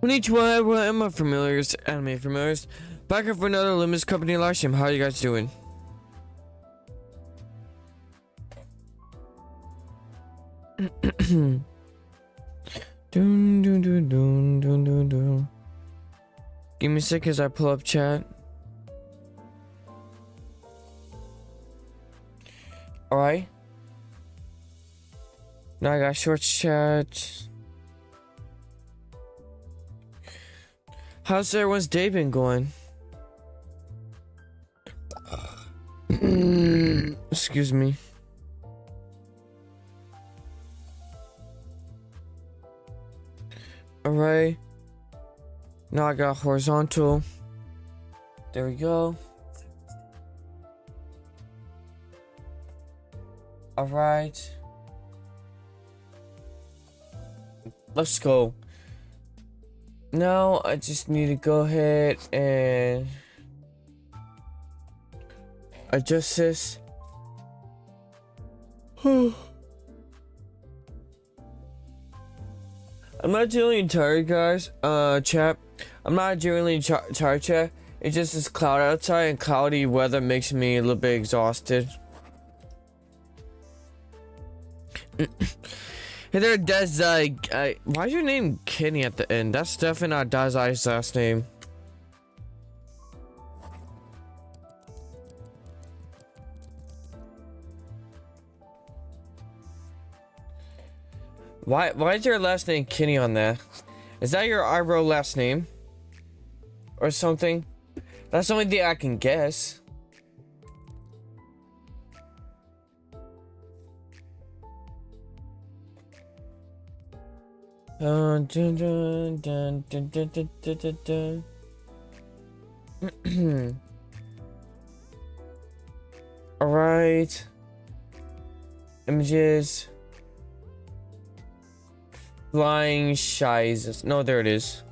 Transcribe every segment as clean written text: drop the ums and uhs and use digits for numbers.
Konnichiwa, everyone, my familiars, anime familiars. Back up for another Limbus company live stream. How are you guys doing? Dun, dun, dun, dun, dun, dun, dun. Give me a sec as I pull up chat. Alright. Now I got short chat. How's everyone's day been going? Excuse me. Alright. Now I got horizontal. There we go. Alright. Let's go. Now I just need to go ahead and adjust this. I'm not genuinely tired, guys. Chat. I'm not genuinely tired, chat. It's just this cloud outside, and cloudy weather makes me a little bit exhausted. Hey there, Dazai. Why is your name Kenny at the end? That's definitely not Dazai's last name. Why is your last name Kenny on there? Is that your eyebrow last name? Or something? That's the only thing I can guess. Dun, dun, dun, dun, dun, dun, dun, dun, dun, dun. Alright. Images. Flying shies. No, there it is.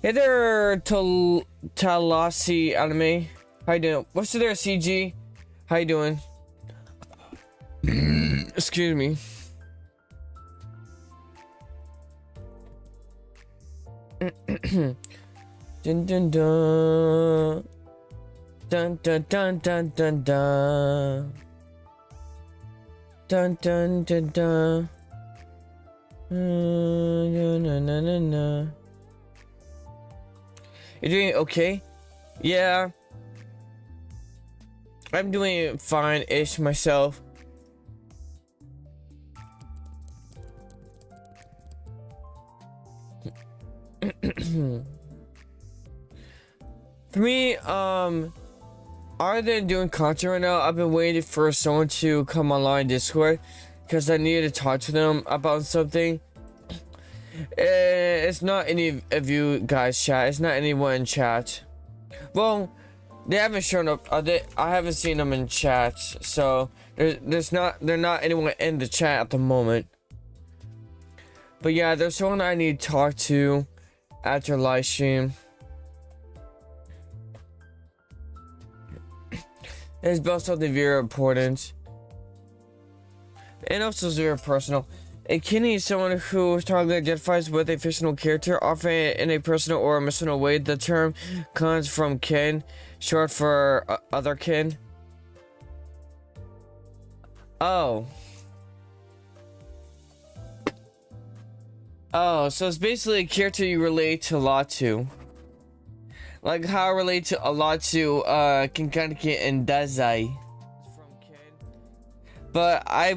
Hey there, Talasi Anime. How you doing? What's there, CG? How you doing? Excuse me. Dun dun dun. Dun dun dun dun dun dun. Dun dun dun dun. No, no, no, no, no. You're doing okay? Yeah. I'm doing fine-ish myself. For me, other than doing content right now, I've been waiting for someone to come online Discord because I needed to talk to them about something. It's not any of you guys chat. It's not anyone in chat. Well, they haven't shown up. I haven't seen them in chat, so they're not anyone in the chat at the moment. But yeah, there's someone I need to talk to after live stream. It's about something very important. And also very personal. A Kenny is someone who strongly identifies with a fictional character, often in a personal or emotional way. The term comes from kin, short for other kin. Oh. Oh, so it's basically a character you relate to a lot to. Like how I relate to a lot to Kinkaniki and Dazai. But I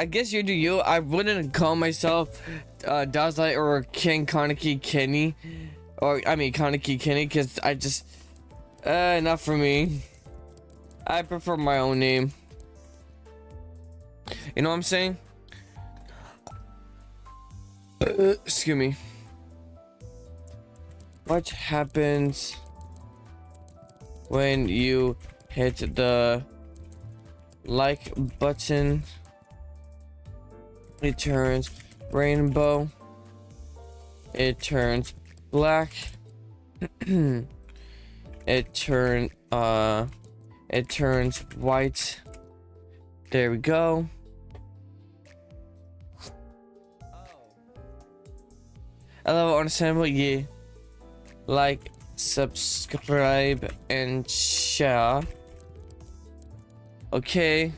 guess you do you. I wouldn't call myself Dazai or King Kaneki Kenny. Or I mean Kaneki Kenny, because I just not for me. I prefer my own name. You know what I'm saying? Excuse me. What happens when you hit the like button? It turns rainbow. It turns black. It turns white. There we go. I love it, understandable, yeah. Like, subscribe, and share. Okay.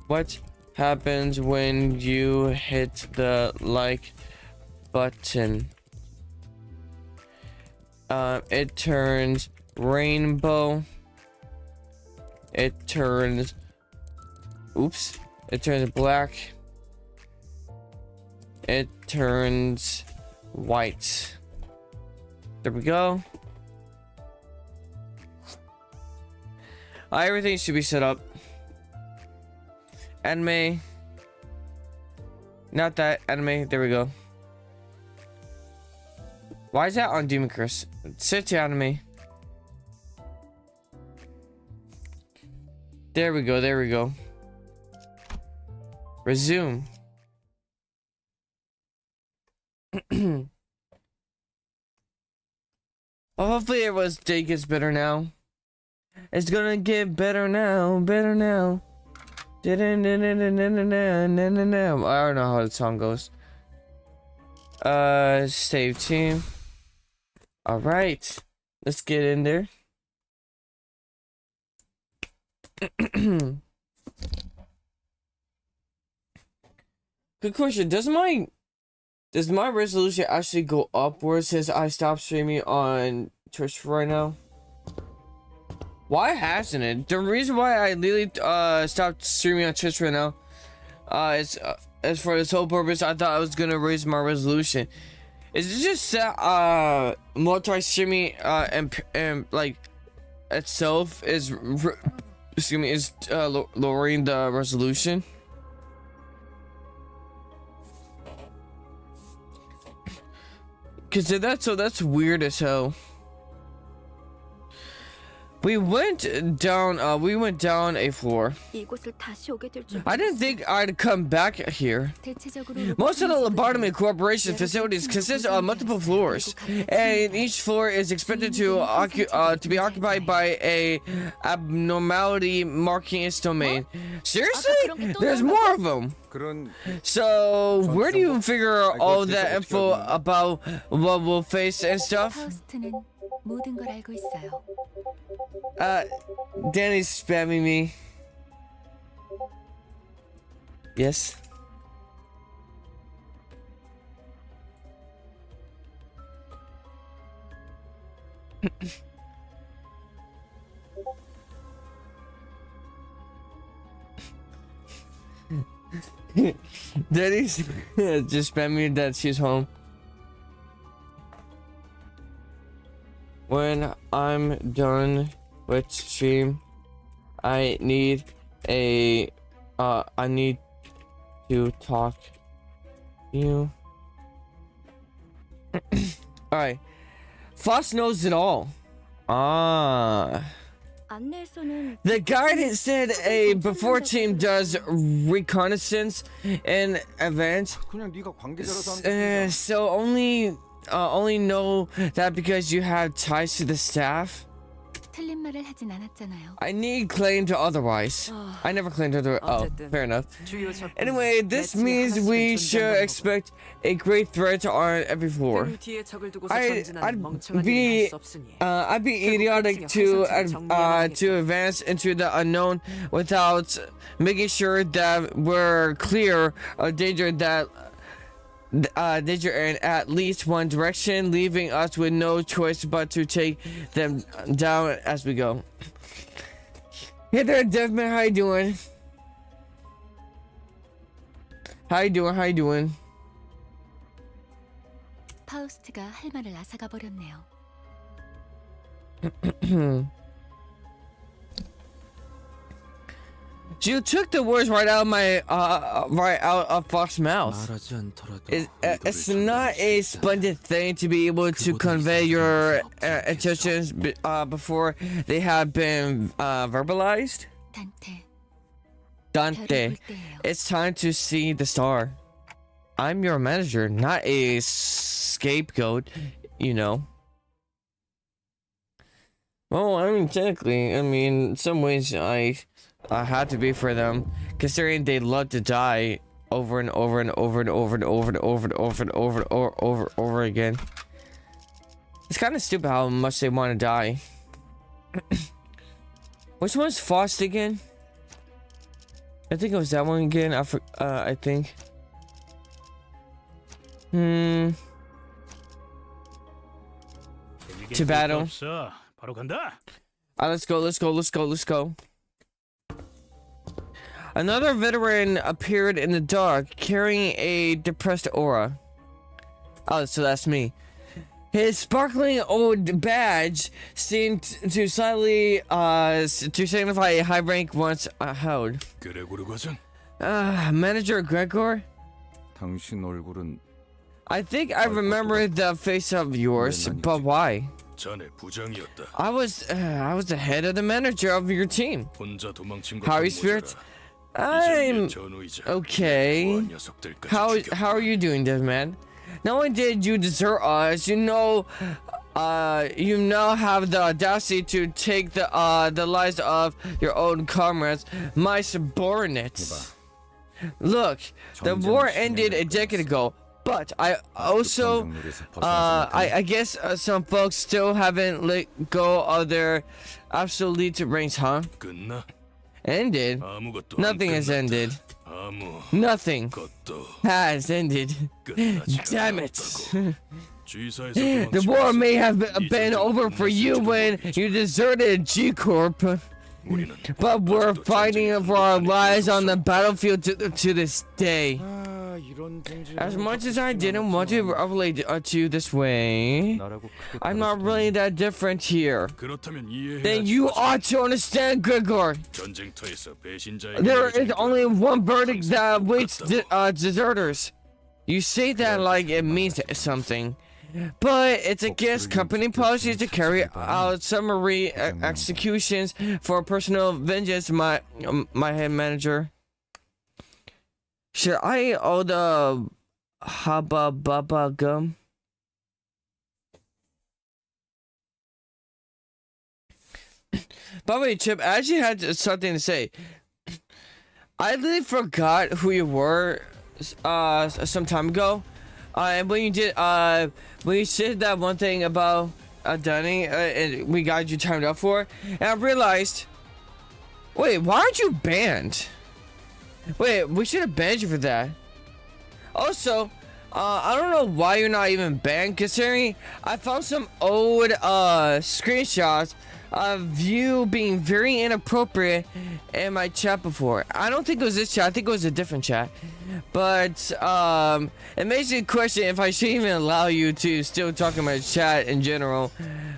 What happens when you hit the like button? It turns rainbow. It turns black. It turns white. There we go. Everything should be set up. Anime. Not that anime. There we go. Why is that on Demon Chris? Sit to anime. There we go. There we go. Resume. Well, hopefully everyone's day gets better now. It's gonna get better now. Better now. I don't know how the song goes. Save team. All right, let's get in there. Good question. Does my resolution actually go upwards since I stopped streaming on Twitch for right now? Why hasn't it? The reason why I literally stopped streaming on Twitch right now is for this whole purpose. I thought I was gonna raise my resolution. Is it just that multi-streaming and like itself is lowering the resolution? Cause that's weird as hell. We went down a floor. I didn't think I'd come back here. Most of the lobotomy corporation facilities consist of multiple floors, and each floor is expected to be occupied by a abnormality marking its domain. Seriously? There's more of them. So where do you figure all that info about what we'll face and stuff? Danny's spamming me. Yes. Danny's just spamming me that she's home. When I'm done with stream, I need to talk to you. Alright. Foss knows it all. The guidance said a before team does reconnaissance in advance. So only know that because you have ties to the staff. I need claim to otherwise. I never claimed otherwise. Oh, fair enough. Anyway, this means we should expect a great threat on every floor. I'd be idiotic to advance into the unknown without making sure that we're clear of danger in at least one direction, leaving us with no choice but to take them down as we go. Hey there, Devman, how you doing? How you doing? 파우스트가 할 말을 앗아가 버렸네요. You took the words right out of my right out of Fox's mouth. It's not a splendid thing to be able to convey your intentions before they have been verbalized. Dante, it's time to see the star. I'm your manager, not a scapegoat, you know. Well, I mean, technically, in some ways, I had to be for them, considering they love to die over and over and over and over and over and over and over and over and over again. It's kind of stupid how much they want to die. Which one's Faust again? I think it was that one again. I think. To battle. Let's go. Another veteran appeared in the dark, carrying a depressed aura. Oh, so that's me. His sparkling old badge seemed to slightly to signify a high rank once held. Manager Gregor? I think I remember the face of yours, but why? I was the head of the manager of your team. How are you, spirits? I'm okay. How are you doing, dead man? Not only did you desert us, you now have the audacity to take the lives of your own comrades, my subordinates. Look, the war ended a decade ago, but I also, I guess some folks still haven't let go of their absolute ranks, huh? Ended? Nothing has ended. Nothing has ended. Damn it. The war may have been over for you when you deserted G-Corp, but we're fighting for our lives on the battlefield to this day. As much as I didn't want to relate to you this way, I'm not really that different here. Then you ought to understand, Gregor. There is only one verdict that awaits deserters. You say that like it means something, but it's against company policy to carry out summary executions for personal vengeance, my head manager. Should I owe the Hubba Bubba gum? By the way, Chip, I actually had something to say. I really forgot who you were some time ago. And when you said that one thing about Danny, and we got you timed up for, and I realized, wait, why aren't you banned? Wait, we should have banned you for that. Also, I don't know why you're not even banned, considering I found some old screenshots of you being very inappropriate in my chat before. I don't think it was this chat, I think it was a different chat. But it makes me question if I should even allow you to still talk in my chat in general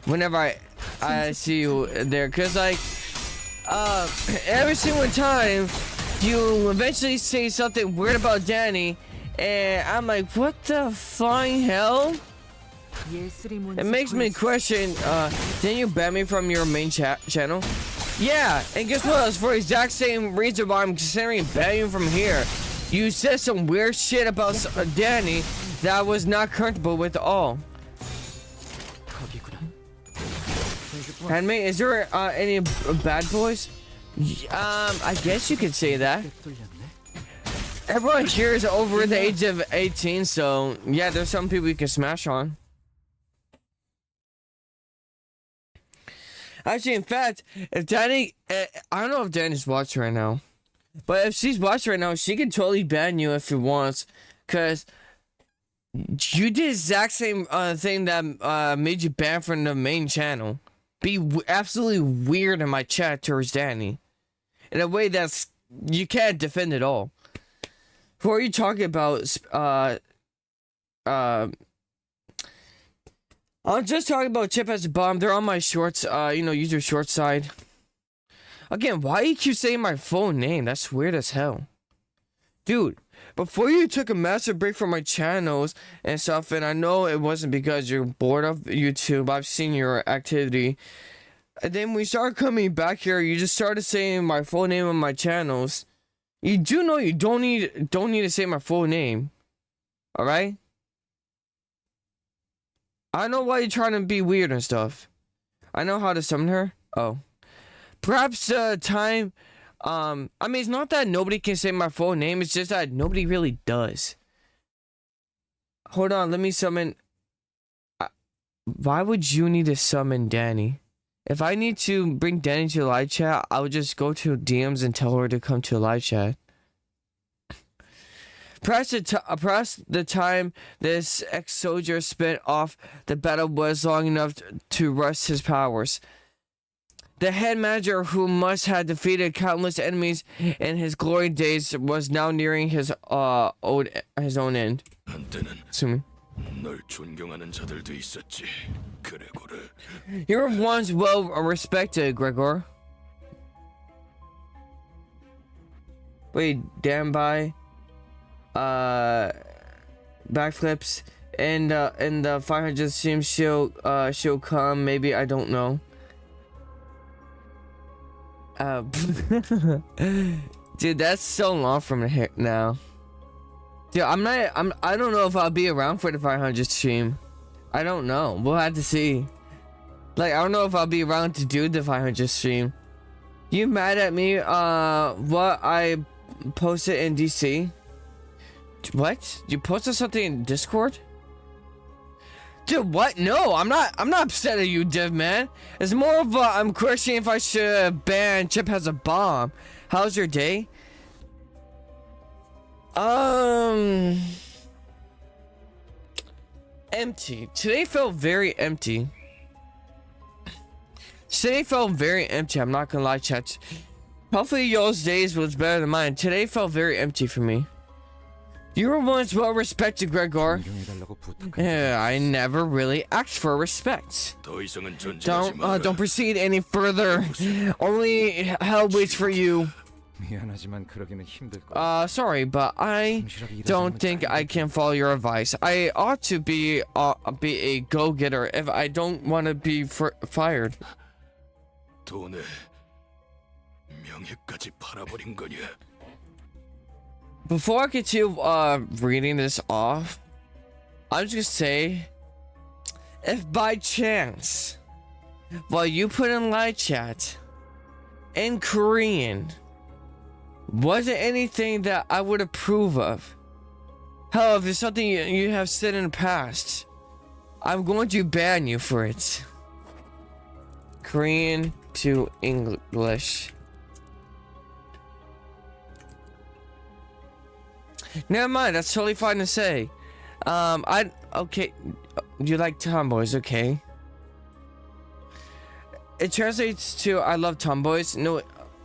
whenever I see you there, because like every single time you eventually say something weird about Danny, and I'm like, what the flying hell? It makes me question, didn't you ban me from your main channel? Yeah, and guess what? It's for the exact same reason why I'm considering banning you from here. You said some weird shit about Danny that I was not comfortable with at all. Handmade, is there any bad boys? I guess you could say that. Everyone here is over the age of 18, so yeah, there's some people you can smash on. Actually, in fact, if Danny, I don't know if Danny's watching right now, but if she's watching right now, she can totally ban you if she wants, cause you did the exact same thing that made you banned from the main channel. Be absolutely weird in my chat towards Danny, in a way that's you can't defend at all. Who are you talking about? I'm just talking about Chip as a bomb. They're on my shorts, user short side. Again, why do you keep saying my full name? That's weird as hell. Dude, before you took a massive break from my channels and stuff, and I know it wasn't because you're bored of YouTube, I've seen your activity. And then we started coming back here, you just started saying my full name on my channels. You do know you don't need to say my full name. Alright? I know why you're trying to be weird and stuff. I know how to summon her. Oh. Perhaps time I mean, it's not that nobody can say my full name, it's just that nobody really does. Hold on, let me summon. Why would you need to summon Danny? If I need to bring Danny to live chat, I would just go to DMs and tell her to come to live chat. Press the time this ex-soldier spent off the battle was long enough to rust his powers. The head manager, who must have defeated countless enemies in his glory days, was now nearing his own end. Assuming. You were once well respected, Gregor. Wait, damn by backflips and the 500 seems she'll come, maybe, I don't know. Dude, that's so long from here now. Dude, I don't know if I'll be around for the 500 stream. I don't know. We'll have to see. Like, I don't know if I'll be around to do the 500 stream. You mad at me? What I posted in DC? What? You posted something in Discord? Dude, what? No, I'm not upset at you, Div man. It's more of I'm questioning if I should ban Chip Has a Bomb. How's your day? Empty. Today felt very empty. I'm not gonna lie, chat. Hopefully y'all's days was better than mine. Today felt very empty for me. You were once well respected, Gregor. Yeah, I never really asked for respect. Don't proceed any further. Only hell waits for you. Sorry, but I don't think I can follow your advice. I ought to be a go-getter if I don't want to be fired. Before I continue reading this off, I'm just gonna say, if by chance, while you put in live chat in Korean wasn't anything that I would approve of, hell, if it's something you have said in the past, I'm going to ban you for it. Korean to English. Never mind, that's totally fine to say. Okay, you like tomboys, okay. It translates to I love tomboys. No,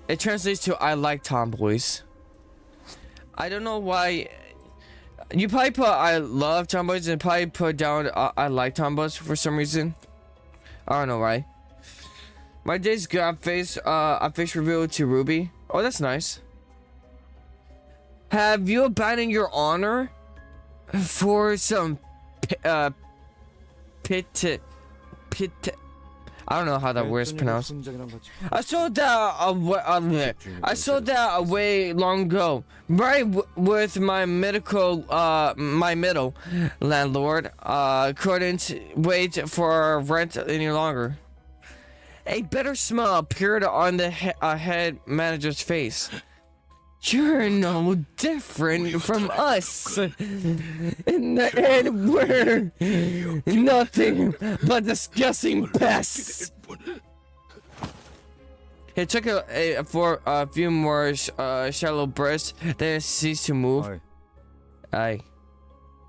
it translates to I like tomboys. I don't know why. You probably put I love tomboys and probably put down I like tomboys for some reason. I don't know why. My day's good. I face reveal to Ruby. Oh, that's nice. Have you abandoned your honor for some pit? I don't know how that word is pronounced. I saw that away long ago, right with my middle landlord. Couldn't wait for rent any longer. A bitter smile appeared on the head manager's face. You're no different from us. In the end, we're nothing but disgusting pests. It took for a few more shallow breaths, then it ceased to move. Aye.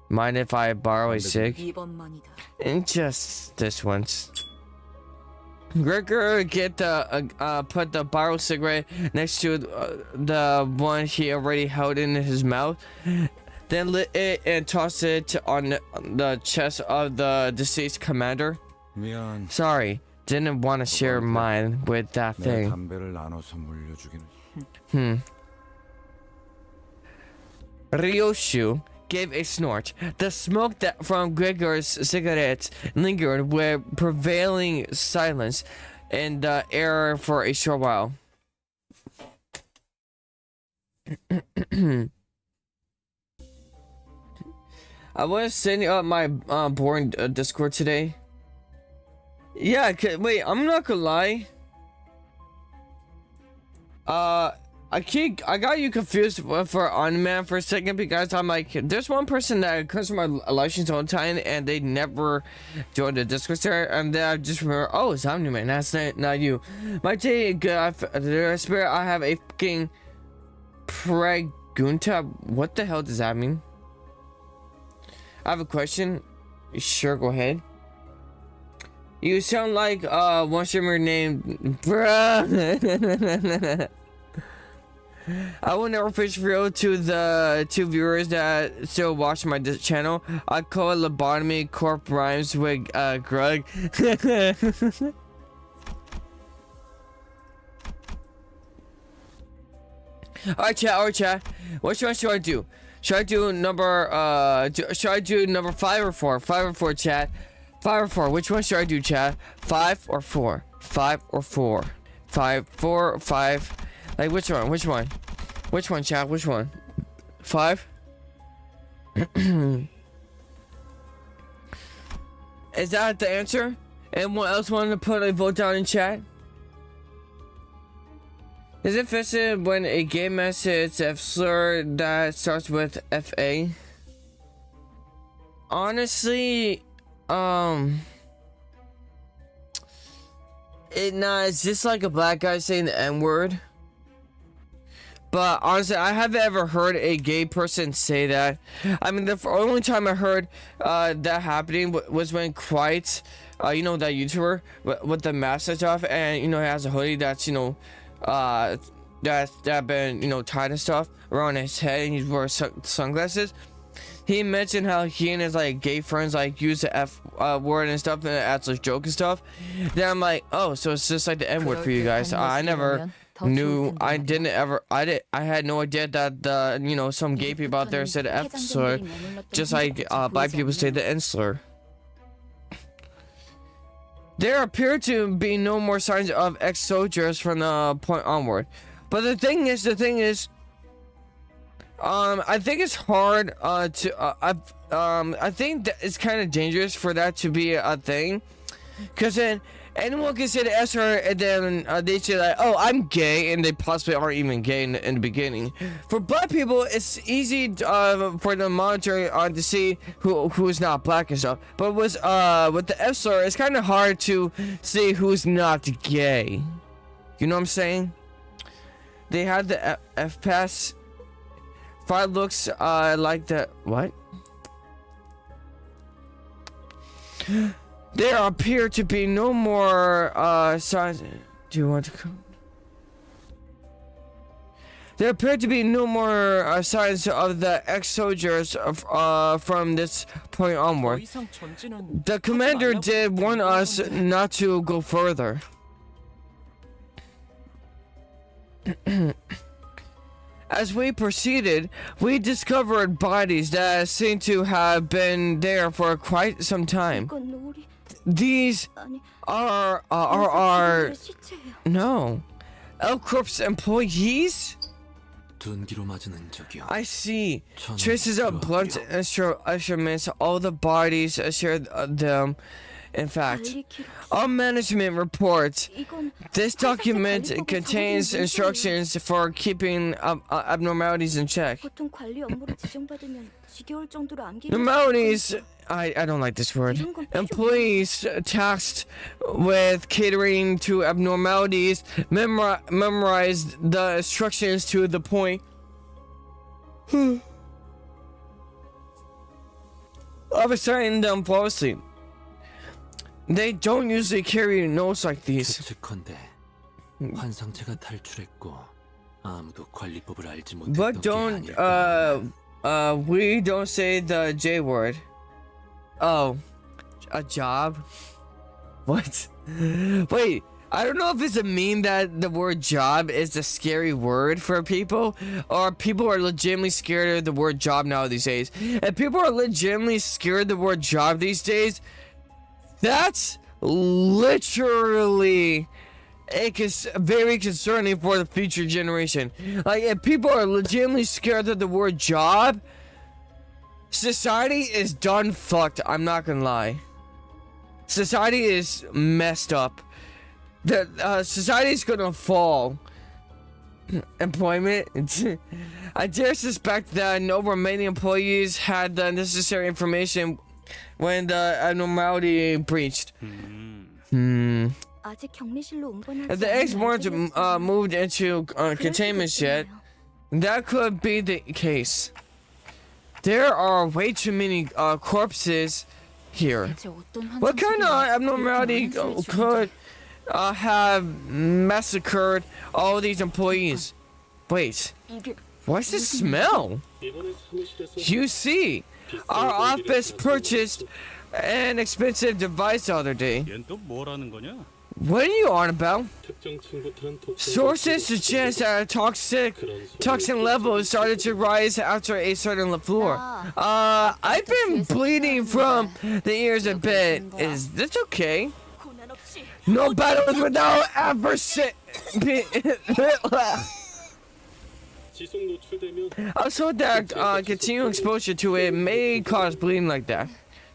Mind if I borrow a cig? And just this once. Gregor put the borrowed cigarette next to the one he already held in his mouth, then lit it and tossed it on the chest of the deceased commander. Sorry, didn't want to share mine with that thing. Ryoshu gave a snort. The smoke that from Gregor's cigarettes lingered with prevailing silence in the air for a short while. I was setting up my boring Discord today. Yeah, wait, I'm not gonna lie. I got you confused for on-man for a second because I'm like, there's one person that comes to my elections all the time and they never joined the Discord server, and then I just remember, oh, it's Omni-Man, that's not you. My day, the spirit, I have a fucking pregunta. What the hell does that mean? I have a question. Sure, go ahead. You sound like one streamer named bruh. I will never fish real to the two viewers that still watch my channel. I call it lobotomy. Corp rhymes with grug. Alright chat. Which one should I do? Should I do number should I do number 5 or 4? 5 or 4, chat. 5 or 4. Which one should I do, chat? 5 or 4? 5 or 4? 5, 4, 5. Like which one? Which one? Which one, chat? Which one? 5? Is that the answer? Anyone else want to put a vote down in chat? Is it offensive when a gay message a slur that starts with FA? Honestly, it's just like a black guy saying the N-word. But honestly, I haven't ever heard a gay person say that. I mean, the only time I heard that happening was when Quiet, you know, that YouTuber with the mask and stuff, and you know, he has a hoodie that's, you know, that been, you know, tied and stuff around his head, and he wore sunglasses. He mentioned how he and his like gay friends like use the F word and stuff, and as a joke and stuff. Then I'm like, oh, so it's just like the N word for you guys. I never knew. I had no idea that the, you know, some gay people out there said F slur, just like black people say the N slur. There appear to be no more signs of ex-soldiers from the point onward. But the thing is, I think it's hard I think that it's kind of dangerous for that to be a thing, because then anyone can say the S word and then they say like, oh, I'm gay, and they possibly aren't even gay in the beginning. For black people, it's easy for the monitor to see who is not black and stuff. But with the F slur, it's kind of hard to see who's not gay. You know what I'm saying? They had the F pass. Fire looks like the what? There appear to be no more signs. Do you want to come? There appear to be no more signs of the ex-soldiers from this point onward. The commander did warn us not to go further. As we proceeded, we discovered bodies that seem to have been there for quite some time. These are no L Corp's employees. I see traces of blunt instruments. All the bodies share them. In fact, our management reports this document contains instructions for keeping abnormalities in check. Abnormalities, I don't like this word. Employees tasked with catering to abnormalities memorized the instructions to the point. Of assigning them flawlessly. They don't usually carry notes like these. But don't we don't say the J word. Oh, a job? What? Wait, I don't know if it's a meme that the word job is a scary word for people, or people are legitimately scared of the word job now these days. If people are legitimately scared of the word job these days, that's literally very concerning for the future generation. Like, if people are legitimately scared of the word job, society is done fucked. I'm not gonna lie. Society is messed up. The society is gonna fall. employment. I dare suspect that no remaining employees had the necessary information when the abnormality breached. 아직 격리실로 옮겨나지 If the 않은 eggs weren't 알들이었지만 moved into 그럴 수도 containment yet, 있겠네요. that could be the case. There are way too many corpses here. 대체 어떤 What kind of 환경 abnormality 속에 이렇게 많은 could have massacred all these employees? Wait, 이게 what's the smell? You see, our office purchased an expensive device the other day. 얜 또 뭐라는 거냐? What are you on about? Sources suggest that toxin levels started to rise after a certain floor. I've been bleeding from the ears a bit. Is this okay? 고난 없이 No battles without adversity. I was told that continued exposure to it may cause bleeding like that.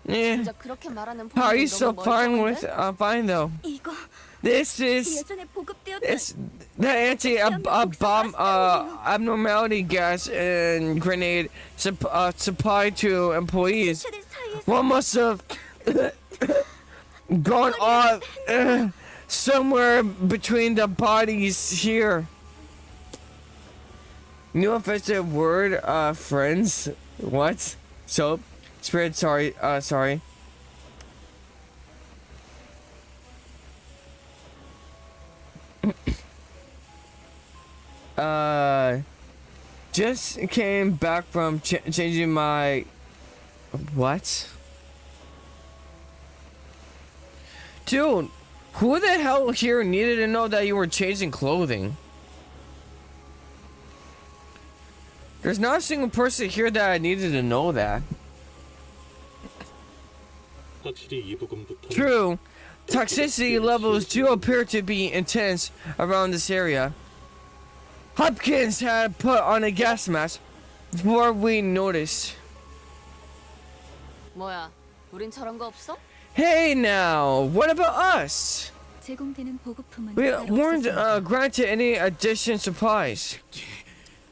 Yeah. 진짜 그렇게 말하는 How are you 본인은 so 너무 fine with 멀쩡한데? fine though? 이거 This is 예전에 보급되었던 it's the anti-bomb abnormality gas and grenade supplied to employees. 세대 사이에서 One must have gone off somewhere between the bodies here. New offensive word, friends. What? Soap? Spirit, sorry, sorry. Just came back from changing my... What? Dude, who the hell here needed to know that you were changing clothing? There's not a single person here that needed to know that. True, toxicity levels do appear to be intense around this area. Hopkins had put on a gas mask before we noticed. 뭐야? 우린 저런 거 없어? Hey now, what about us? 제공되는 보급품은 We 따로 weren't 없었습니다. granted any addition supplies.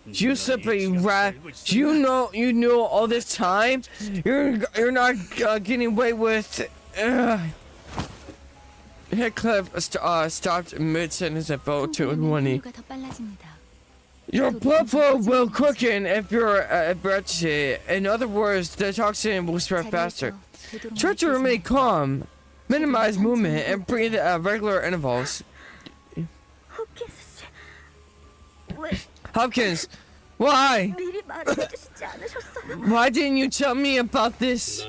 You slippery rat! You know all this time. You're not getting away with. Heathcliff stopped mid sentence and fell to his one knee. 공기는 더 빨라집니다. Your blood flow will quicken if you're agitated. In other words, the toxin will spread faster. 자리에서 Try to remain calm, minimize movement, and breathe at regular intervals. 호키스 씨, 왜 Hopkins, why? 미리 말해주시지 않으셨어요? Why didn't you tell me about this?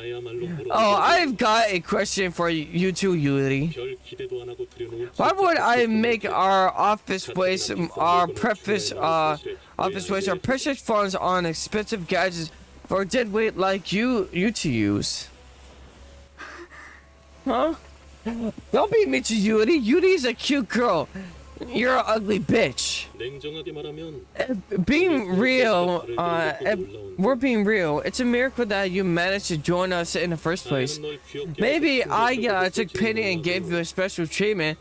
Oh, I've got a question for you too, Yuri. Why would I make our office waste our precious funds on expensive gadgets for a dead weight like you to use? Huh? Don't be mean to Yuri. Yuri's a cute girl. You're an ugly bitch. Being real, we're being real. It's a miracle that you managed to join us in the first place. Maybe I took pity and gave you a special treatment,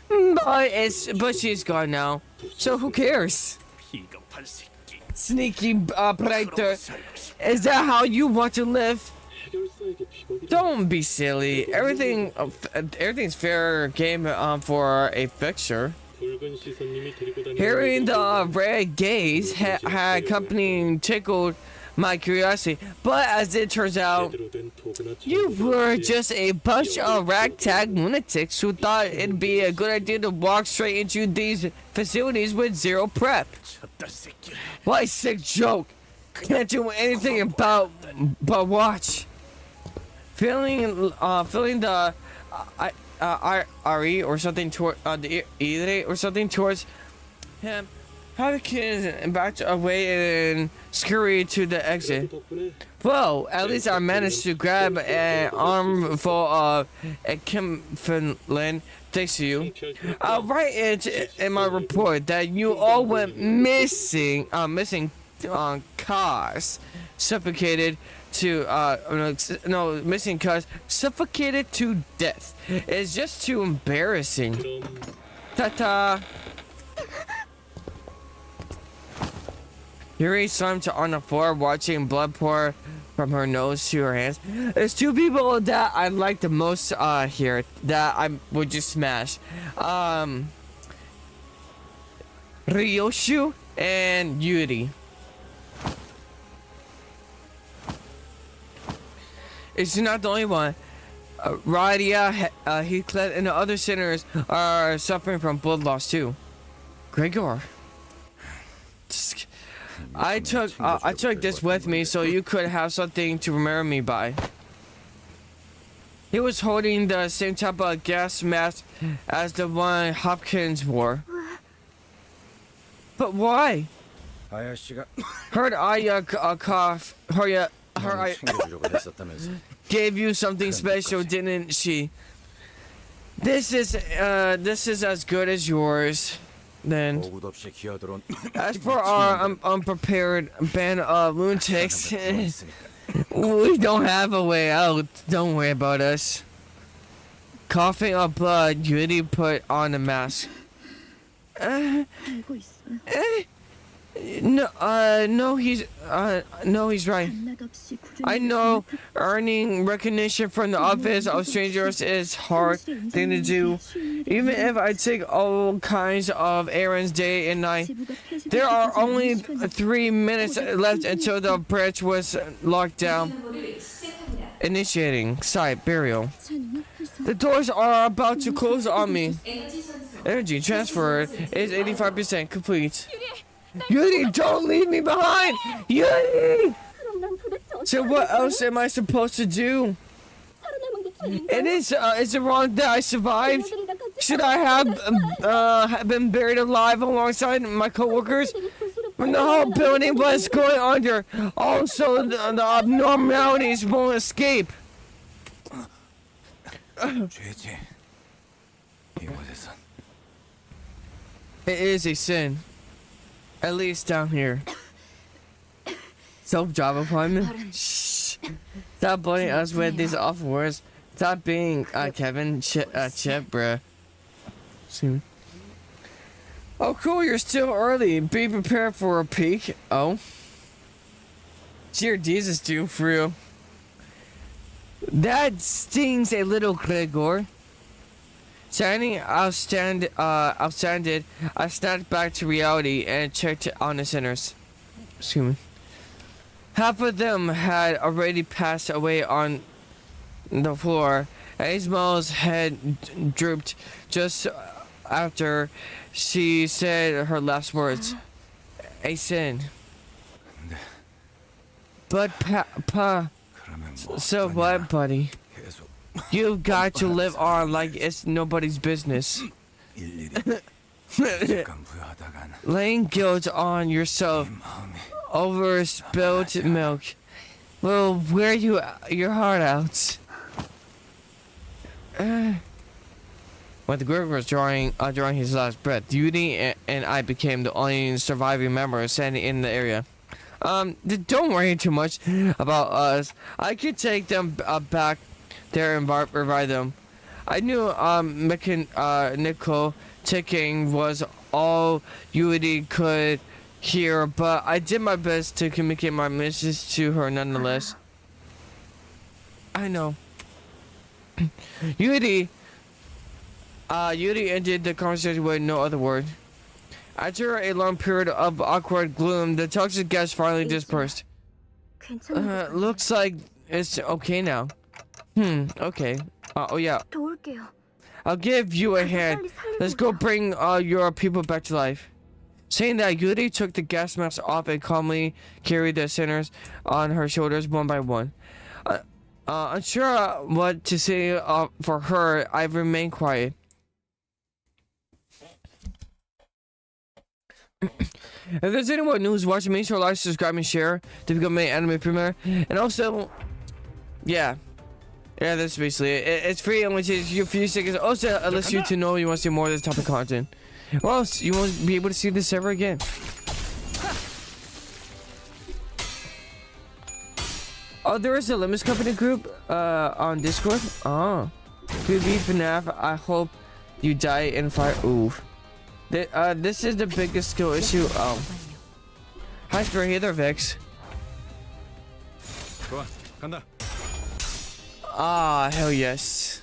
but she's gone now. So who cares? 비겁한 새끼. Sneaky predator. Is that how you want to live? Don't be silly. Everything's fair game for a fixture. Hearing the red gaze had company tickled my curiosity, but as it turns out, you were just a bunch of ragtag lunatics who thought it'd be a good idea to walk straight into these facilities with zero prep. 저딴 새끼. What a sick joke! Can't do anything but watch. Feeling the Ari or something toward the Ire or something towards him. Hopkins backed away and scurried to the exit. Well, at least I managed to grab an armful of Kimfenlin thanks to you. I'll write it in my report that you all went missing cars suffocated to missing cars suffocated to death. It's just too embarrassing. Ta-ta. Yuri slumped on the floor, watching blood pour from her nose to her hands. There's two people that I like the most here that I would just smash. Ryoshu and Yuri. It's not the only one. Radia, Heathcliff, and the other sinners are suffering from blood loss too. Gregor. I took this with me so you could have something to remember me by. He was holding the same type of gas mask as the one Hopkins wore. But why? Heard Aya cough. Her Aya gave you something special, didn't she? This is as good as yours. Then, as for our unprepared band of lunatics, we don't have a way out. Don't worry about us. Coughing up blood, Yuri put on the mask. No, he's right. I know earning recognition from the office of strangers is hard thing to do. Even if I take all kinds of errands day and night, there are only 3 minutes left until the bridge was locked down. Initiating site burial. The doors are about to close on me. Energy transfer is 85% complete. Yuri, don't leave me behind! Yuri! So what else am I supposed to do? Is it wrong that I survived? Should I have been buried alive alongside my coworkers? When the whole building was going under, also the abnormalities won't escape. It is a sin. At least down here. Self-job appointment? Shh. Stop bullying us with these awful words. Stop being Kevin Chip, bruh. See. Oh, cool, you're still early. Be prepared for a peek. Oh. Dear Jesus, dude, for real. That stings a little, Gregor. Standing outstanded, I snapped back to reality and checked on the sinners. Excuse me. Half of them had already passed away on the floor. Ismael's head drooped just after she said her last words. A sin. But so what, buddy? You've got to live on like it's nobody's business. Laying guilt on yourself over spilled milk will wear your heart out. When the group was drawing his last breath, Yuri and I became the only surviving members standing in the area. Don't worry too much about us. I could take them back there and revive them. I knew nickel ticking was all Yuri could hear, but I did my best to communicate my message to her nonetheless. I know. Yuri ended the conversation with no other word. After a long period of awkward gloom, the toxic gas finally dispersed. Looks like it's okay now. Okay. Oh yeah. I'll give you a hand. Let's go bring your people back to life. Saying that, Yuri took the gas mask off and calmly carried the sinners on her shoulders one by one. Unsure what to say for her, I remained quiet. If there's anyone who's watching, make sure to like, subscribe, and share to become an anime premiere. And also, yeah, that's basically it. It's free and only takes you a few seconds. Also, it lets you to know you want to see more of this type of content. Or else you won't be able to see this ever again. Oh, there is a Limbus company group on Discord. Oh, good beat FNAF. I hope you die in fire. Oof. This is the biggest skill issue. Hi, Spirit. Hey there, Vix. 좋아, 간다. Ah, hell yes.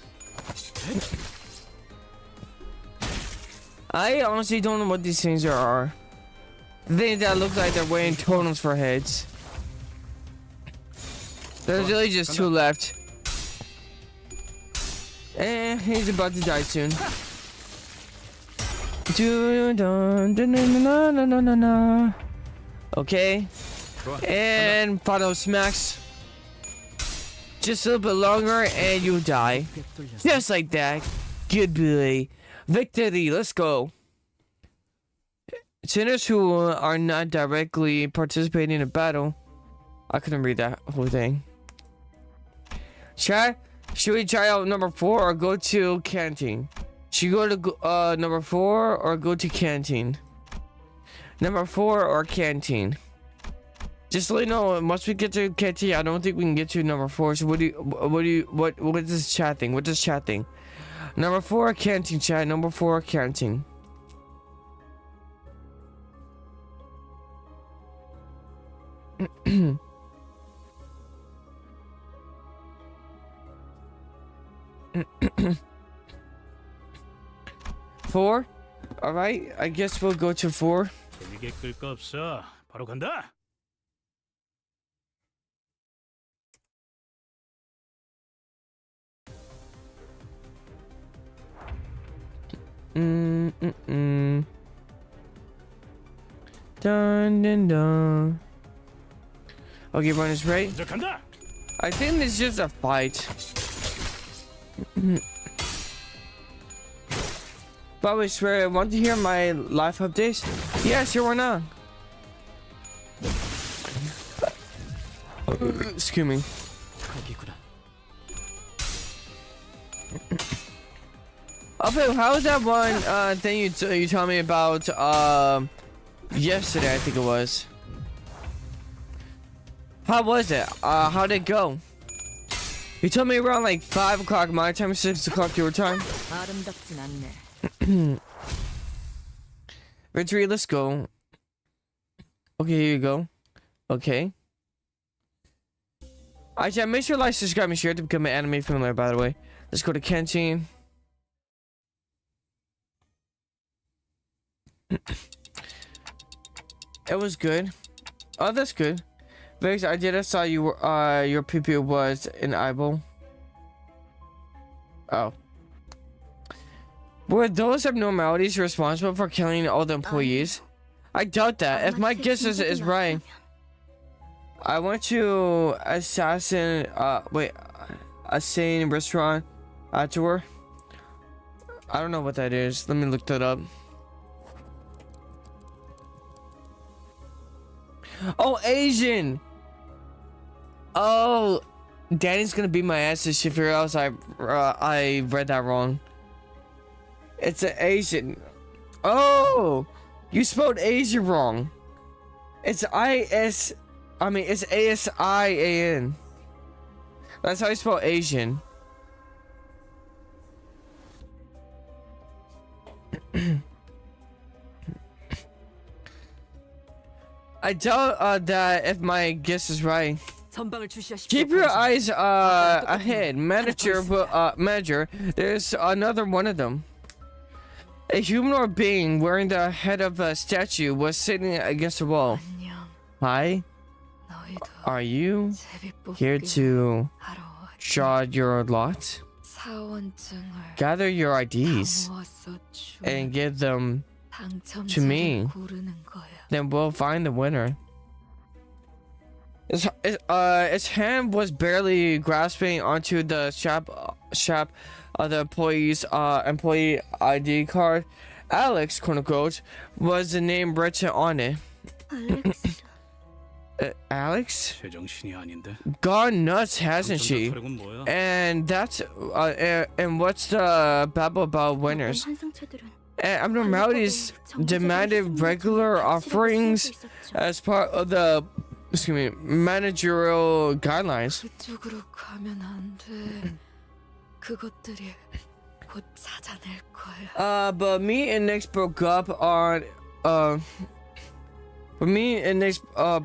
I honestly don't know what these things are. The things that look like they're wearing totems for heads. There's really just two left. And he's about to die soon. Okay. And final smacks. Just a little bit longer and you die. Just like that. Good boy. Victory, let's go. Sinners who are not directly participating in a battle. I couldn't read that whole thing. Chat, should we try out number 4 or go to canteen? Should you go to number 4 or go to canteen? Number 4 or canteen? Just let you know, once we get to canteen, I don't think we can get to number 4. So what is this chat thing? What does chat thing? Number 4 canteen, chat. Number 4 canteen. Four? Alright, I guess we'll go to 4. 재미게 끌 거 없어. 바로 간다. Dun dun dun. Okay, run is right. 먼저 간다. I think it's just a fight. By the way, swear, want to hear my life updates? Yeah, sure, why not? Excuse me. Okay, how was that one thing you told me about yesterday? I think it was. How was it? How did it go? You told me around like 5 o'clock my time, 6 o'clock your time. Retreat, let's go. Okay, here you go. Okay. Alright, make sure to like, subscribe, and share to become an anime familiar, by the way. Let's go to canteen. It was good. Oh, that's good. Vix, I saw you were, your PP was an eyeball. Oh. Were those abnormalities responsible for killing all the employees? I doubt that. If my guess is right. I went to assassin restaurant tour. I don't know what that is. Let me look that up. Oh, Asian. Oh, Danny's gonna beat my ass if she figures out I read that wrong. It's an Asian. Oh, you spelled Asian wrong. It's it's ASIAN. That's how you spell Asian. I doubt that if my guess is right. Keep your eyes ahead. Manager, there's another one of them. A humanoid being wearing the head of a statue was sitting against the wall. Hi. Are you here to draw your lot? Gather your IDs and give them to me. Then we'll find the winner. Its hand was barely grasping onto the strap of the employee ID card. Alex, quote unquote, was the name written on it. 알렉스. Alex? 제정신이 아닌데. Gone nuts, hasn't she? 털은 뭐야? And that's and what's the babble about winners? 환상체들은 And abnormalities demanded regular offerings as part of the managerial guidelines. 그쪽으로 가면 안 돼. 그것들이 곧 찾아낼 거야. But me and Nick broke up on But me and Nick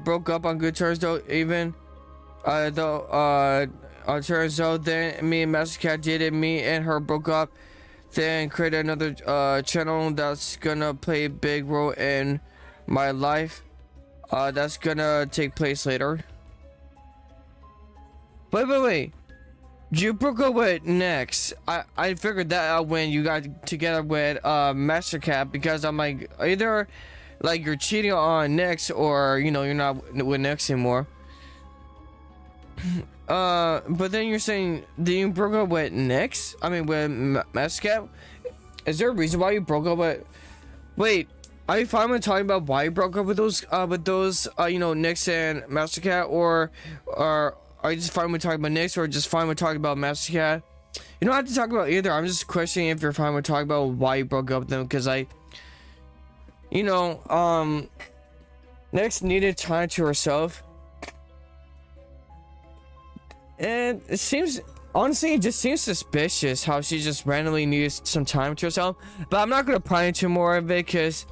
broke up on good terms though. Even though on terms though, then me and Master Cat did it. Me and her broke up. Then create another channel that's gonna play a big role in my life. That's gonna take place later. Wait. You broke up with Nex. I figured that out when you got together with Master Cat, because I'm like, either like you're cheating on Nex, or you know you're not with Nex anymore. But then you're saying that you broke up with Nex? I mean with Master Cat? Is there a reason why you broke up with... Wait, are you fine with talking about why you broke up with those you know, Nex and Master Cat, or are you just fine with talking about Nex, or just fine with talking about Master Cat? You don't have to talk about either. I'm just questioning if you're fine with talking about why you broke up with them, because you know, Nex needed time to herself. And it seems, honestly, it just seems suspicious how she just randomly needs some time to herself. But I'm not gonna pry into more of it, because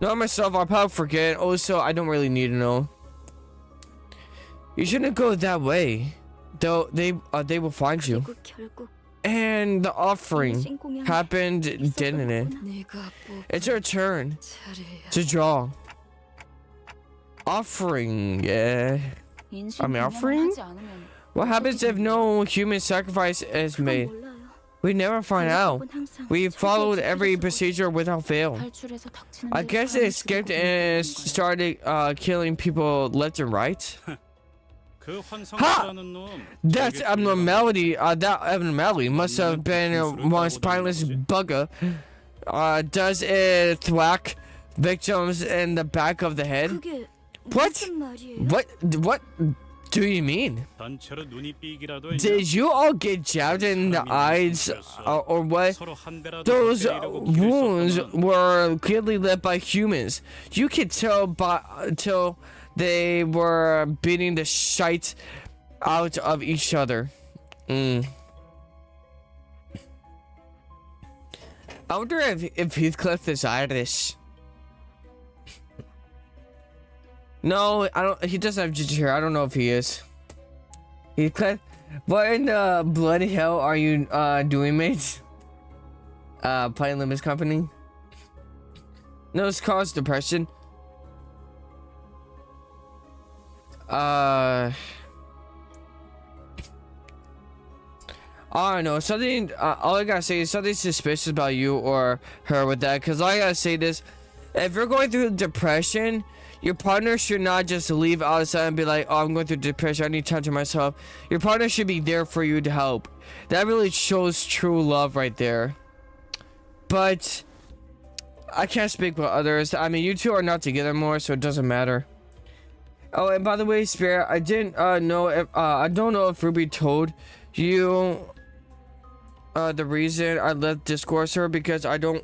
knowing myself, I'll probably forget. Also, I don't really need to know. You shouldn't go that way, though. They will find you. 그리고 결국 And the offering 신공양이 happened, didn't it? 네가 뽑은 It's your turn 차례야. to draw. Offering, yeah. offering? What happens if no human sacrifice is made? We never find out. We followed every procedure without fail. I guess they skipped and started killing people left and right. 그 환상이라는 놈. That's abnormality. That abnormality must have been one spineless bugger. Does it thwack victims in the back of the head? 그게 What? 무슨 말이에요? What do you mean? 단체로 눈이 삐기라도 했냐? Did you all get jabbed in the eyes, or what? 서로 한 대라도 Those 때리려고 길을 wounds 썼구만. were clearly led by humans. You could tell by till they were beating the shite out of each other. I wonder if Heathcliff is Irish. No, I don't. He doesn't have ginger hair. I don't know if he is. Heathcliff, what in the bloody hell are you doing, mate? Playing Limbus company? No, it's caused depression. I don't know, something, all I gotta say is something suspicious about you or her with that, because all I gotta say this: if you're going through depression, your partner should not just leave outside and be like, oh, I'm going through depression, I need time to myself. Your partner should be there for you to help. That really shows true love right there. But I can't speak for others. I mean, you two are not together more, so it doesn't matter. Oh, and by the way, Spirit, I didn't know if I don't know if Ruby told you the reason I left Discord server, because I don't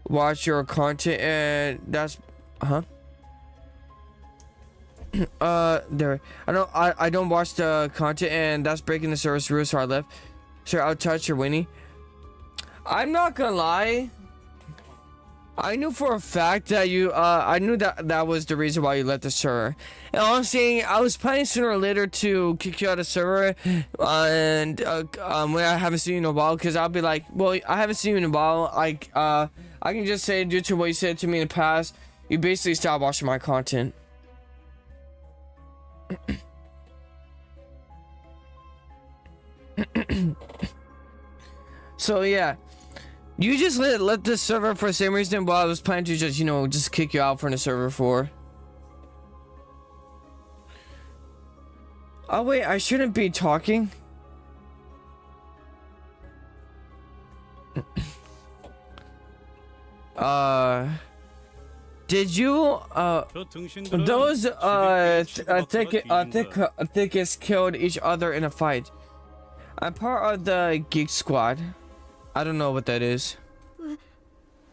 watch your content, and that's there. I don't watch the content, and that's breaking the service rules, so I left. Sure, I'll touch your Winnie. I'm not gonna lie. I knew for a fact that you, I knew that was the reason why you left the server. And honestly, I was planning sooner or later to kick you out of the server, and when I haven't seen you in a while, because I'll be like, well, I haven't seen you in a while. Like, I can just say, due to what you said to me in the past, you basically stopped watching my content. So yeah. You just let the server for the same reason why I was planning to just, you know, just kick you out from the server for. Oh wait, I shouldn't be talking. Did you those thickest killed each other in a fight? I'm part of the Geek Squad. I don't know what that is.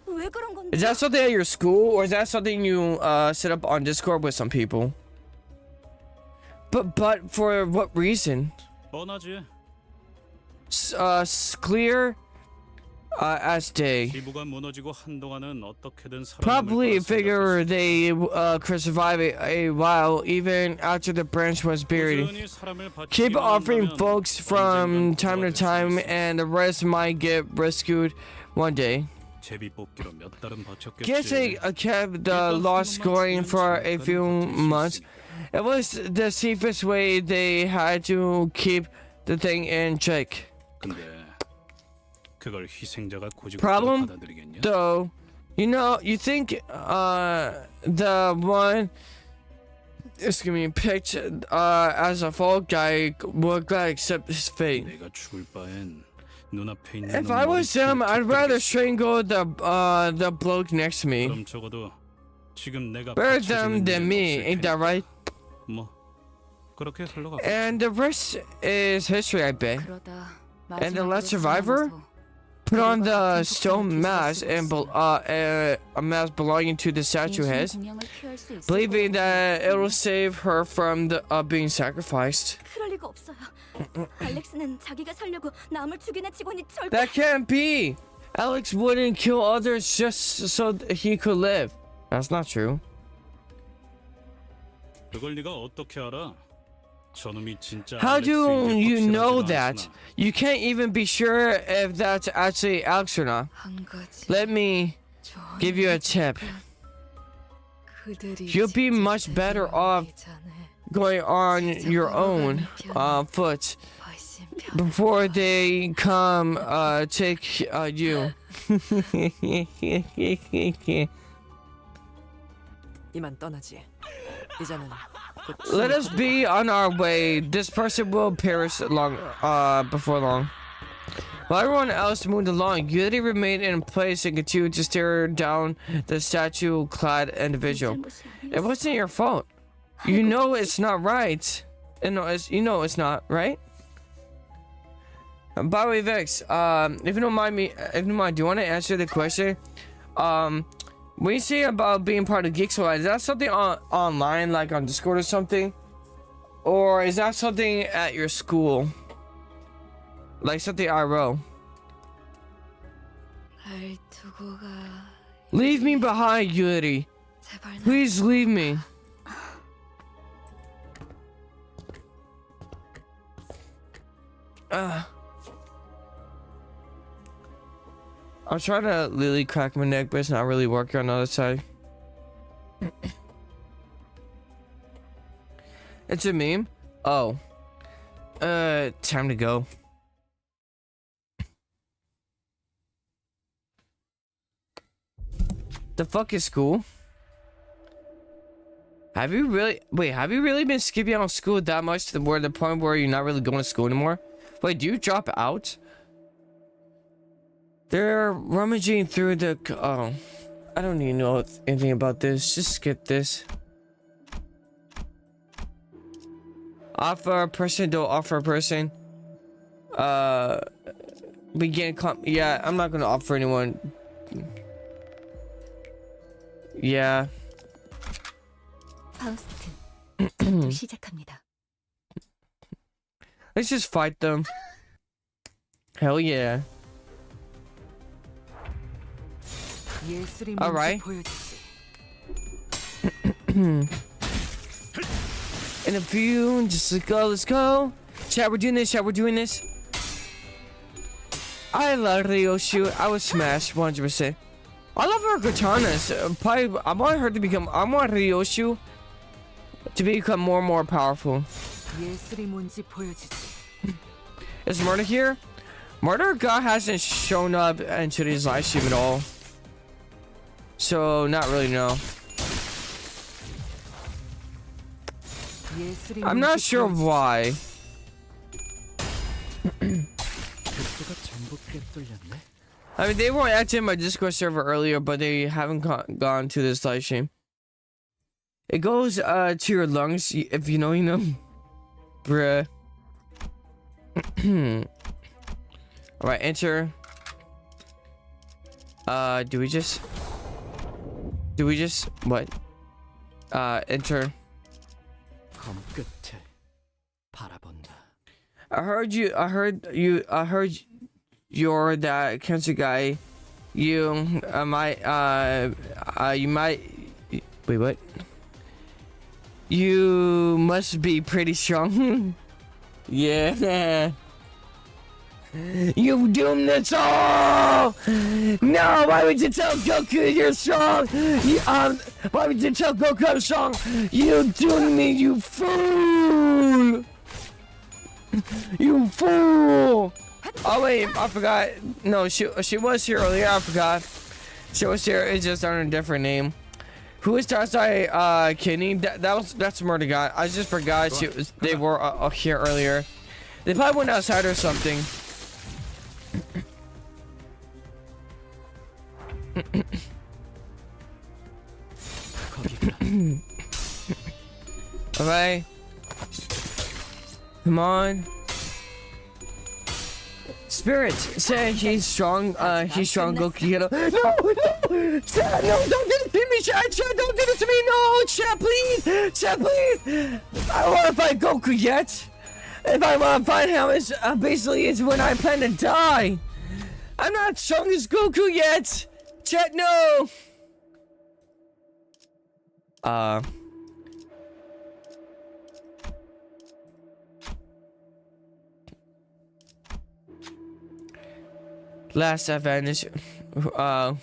왜 그런 건데? Is that something at your school, or is that something you set up on Discord with some people? But for what reason? 뻔하지. Clear. as they 기부가 무너지고 한동안은 어떻게든 probably 살아남을 거라 figure 생각했어. they could survive a while even after the branch was buried. 꾸준히 사람을 Keep 바치기만 offering 한다면 folks from 언젠간 time to 구조가 될 수 time, 있어. and the rest might get rescued one day. 제비 뽑기로 몇 달은 버텼겠지. Guess they kept the loss going for a few months. It was the safest way. They had to keep the thing in check. 근데 그걸 희생자가 고집으로 Problem? 받아들이겠냐? Though, you think the one is gonna be picked as a fall guy would gladly accept his fate. 내가 죽을 바엔 눈앞에 있는 If I was him, I'd rather strangle the bloke next to me. 그럼 적어도 지금 내가 Better 받쳐주는 them than 일은 me, 없을 ain't that 테니까. right? 뭐 그렇게 흘러가. And the rest is history, I bet. 그러다 And the last 마지막으로 survivor? 살아남아서 Put on the 같은 stone 폭탄을 mask 뒤집어 and 쓰고 a mask belonging to the statue 인신의 head, 공양을 피할 수 있을 believing 거라고 that 생각했는데 it'll save her from being sacrificed. 그럴 리가 없어요. 알렉스는 자기가 살려고 남을 죽이는 직원이 절대 That can't be! Alex wouldn't kill others just so he could live. That's not true. 그걸 네가 어떻게 알아? 저놈이 진짜 How do 알렉스인지 you know 확실하지도 that? 않잖아. You can't even be sure if that's actually Alex or not. 한 가지 Let me give you a tip. 그들이 You'll be 직접 much better 되기 off 전에 going on your own foot 훨씬 편. before they come take you. 이만 떠나지. 이제는 곧 Let us be on our way. This person will perish before long. While everyone else moved along, Yuri remained in place and continued to stare down the statue-clad individual. It wasn't your fault. You know it's not right. You know it's not right. By the way, Vex, if you don't mind, do you want to answer the question? When you say about being part of Geek Squad, is that something online, like on Discord or something? Or is that something at your school? Like something IRL? 날 두고 가. Leave me behind, Yuri. 제발 나 Please leave me. I'm trying to literally crack my neck, but it's not really working on the other side. It's a meme? Oh. Time to go. The fuck is school? Have you really been skipping out of school that much to the point where you're not really going to school anymore? Wait, do you drop out? They're rummaging through the oh. I don't even know anything about this. Just skip this. Offer a person, don't offer a person. Yeah, I'm not gonna offer anyone. Yeah. 파우스트. 전투 시작합니다. Let's just fight them. Hell yeah. 예술이 All right. 뭔지 보여주지. In a few, just let's go. Chat, we're doing this. I love Ryoshu. I would smash 100%. I love her katanas. Probably, I want Ryoshu to become more and more powerful. 예술이 뭔지 보여주지. Is Murder here? Murder God hasn't shown up in today's live stream at all. So, not really, no. 예술이 I'm 뭔지 not sure 보여주지. why. 글쎄가 전부 꿰뚫렸네. I mean, they were active in my Discord server earlier, but they haven't gone to this live stream. It goes to your lungs, if you know, you know. Bruh. Alright, enter. Do we just what? Enter. 검 끝을 바라본다. I heard you're that cancer guy, you might wait, what? You must be pretty strong. Yeah. You doomed us all! No, why would you tell Goku you're strong? Why would you tell Goku I'm strong? You doomed me, you fool! You fool! Oh wait, I forgot. No, she was here earlier. I forgot. She was here. It's just under a different name. Who is Tarsai? Kidney? That's murder guy. I just forgot they were here earlier. They probably went outside or something. Alright. Come on. Spirit said he's strong, Goku. No! Chad, no, don't do this to me, Chad, don't do this to me, no! Chad, please! Chad, please! I don't want to fight Goku yet! If I want to fight him, it's basically it's when I plan to die! I'm not strong as Goku yet! Chad, no! Last advantage. I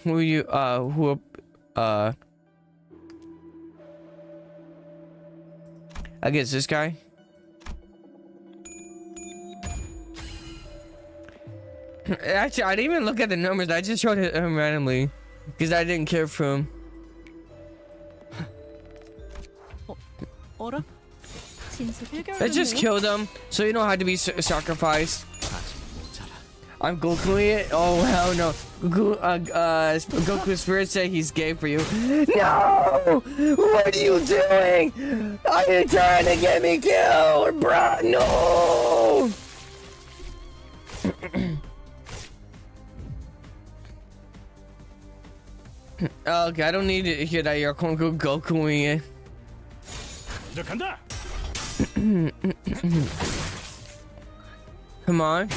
guess this guy. Actually, I didn't even look at the numbers. I just showed him randomly because I didn't care for him. Let's just kill them so you don't have to be sacrificed. I'm Goku it? Oh hell no. Goku Spirit said he's gay for you. No! What are you doing? Are you trying to get me killed, bro? No! Okay, I don't need to hear that you're Goku-ing it. Come on.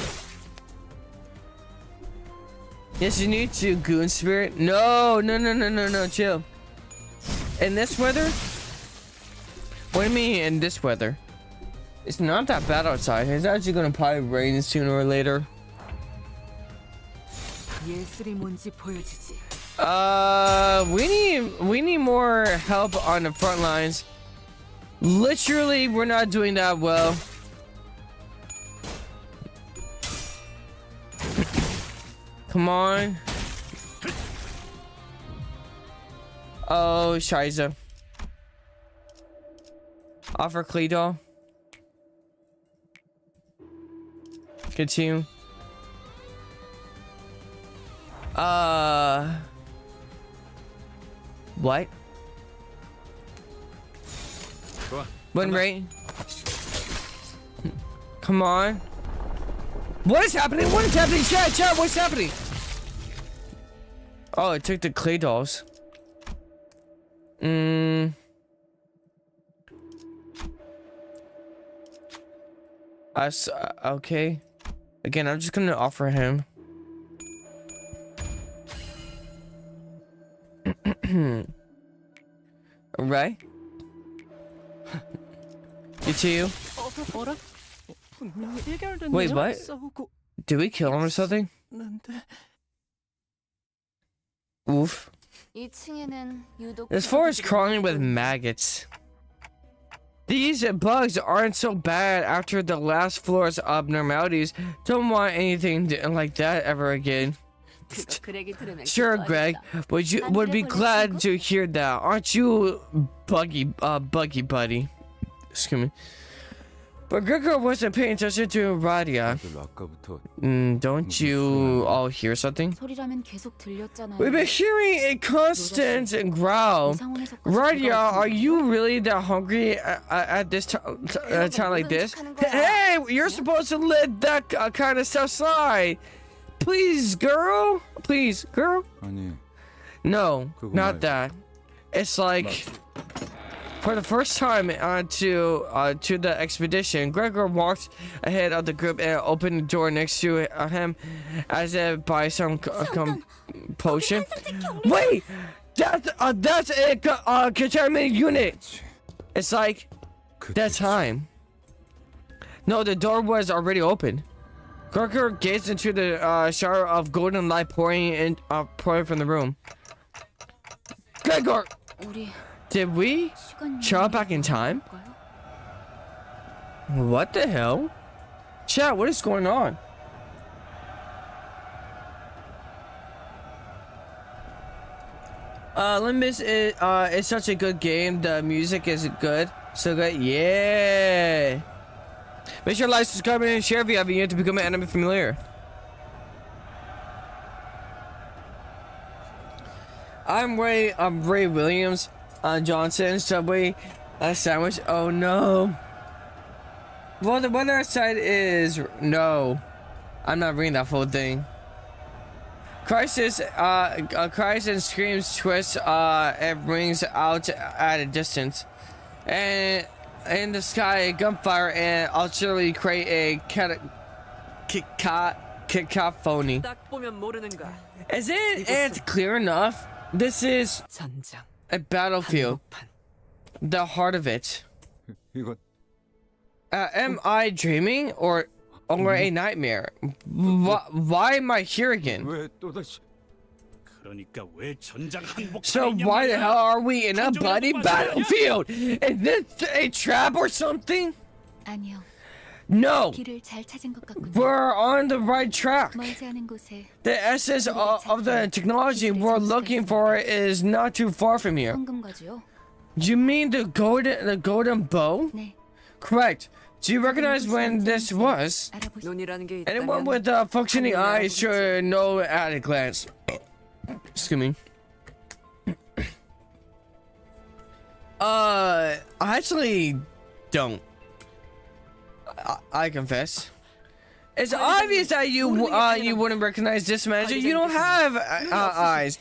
Yes, you need to, Goon Spirit. No, chill. In this weather? What do you mean in this weather? It's not that bad outside. It's actually gonna probably rain sooner or later. We need more help on the front lines. Literally, we're not doing that well. Come on. Oh, Shiza. Offer Kleedol. Continue. What? Win rate. Come on. What is happening? What is happening? Chat, what's happening? Oh, it took the clay dolls. Okay. Again, I'm just gonna offer him. Right? You too? Wait, what? Did we kill him or something? Oof. This floor is crawling with maggots. These bugs aren't so bad after the last floor's abnormalities. Don't want anything like that ever again. Sure, Greg. Would be glad to hear that. Aren't you, Buggy Buddy? Excuse me. But Gregor wasn't paying attention to Radia. Don't you all hear something? We've been hearing a constant growl. Radia, are you really that hungry at this time like this? Hey, you're supposed to let that kind of stuff slide. Please, girl. Please, girl. No, not that. It's like... For the first time to the expedition, Gregor walked ahead of the group and opened the door next to him, as if by some compulsion. Wait, that's a containment unit. It's like that time. No, the door was already open. Gregor gazed into the shower of golden light pouring from the room. Gregor, 우리 did we travel back in time? What the hell? Chat, what is going on? Limbus is such a good game. The music is good. So good. Yeah. Make sure to like, subscribe, and share if you haven't yet to become an anime familiar. I'm Ray Williams Johnson. Subway sandwich. Oh no. Well, the weather outside is no. I'm not reading that full thing. Crisis cries and screams, twists and rings out at a distance, and in the sky, gunfire and ultimately create a cacophony. Is it clear enough? This is 전장. a battlefield, the heart of it. Am I dreaming or a nightmare? Why am I here again? 그러니까 왜 전장 항복? So why the hell are we in a bloody battlefield? Is this a trap or something? 아니요. No, 길을 잘 찾은 것 같군요. we're on the right track. 멀지 않은 곳에 The essence of the technology we're looking for is not too far from here. 황금거지요. You mean the golden bow? 네. Correct. Do you recognize when this was? 알아보시. 눈이라는 게 Anyone 있다면 with functioning eyes should know at a glance. Excuse me. I actually don't. I confess. It's obvious that you wouldn't recognize this manager. You don't have eyes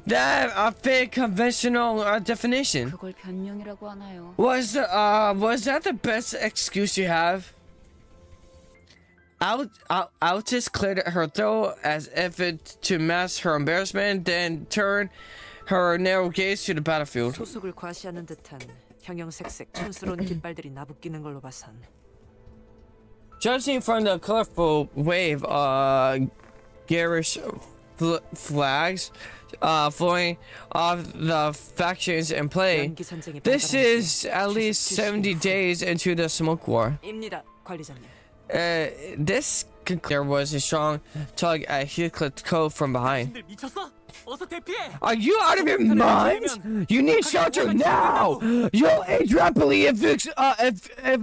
that fit conventional definition. 그걸 변명이라고 하나요? Was that the best excuse you have? Altis cleared her throat as if to mask her embarrassment, then turned her narrow gaze to the battlefield. 소속을 과시하는 듯한 형형색색 촌스러운 깃발들이 나부끼는 걸로 봐선 Judging from the colorful wave, garish flags flowing off the factions in play, this is at least 70 days into the smoke war. 입니다, 관리자님. This there was a strong tug at Heathcliff's coat from behind. Are you out of your minds? You need shelter now! You'll age rapidly if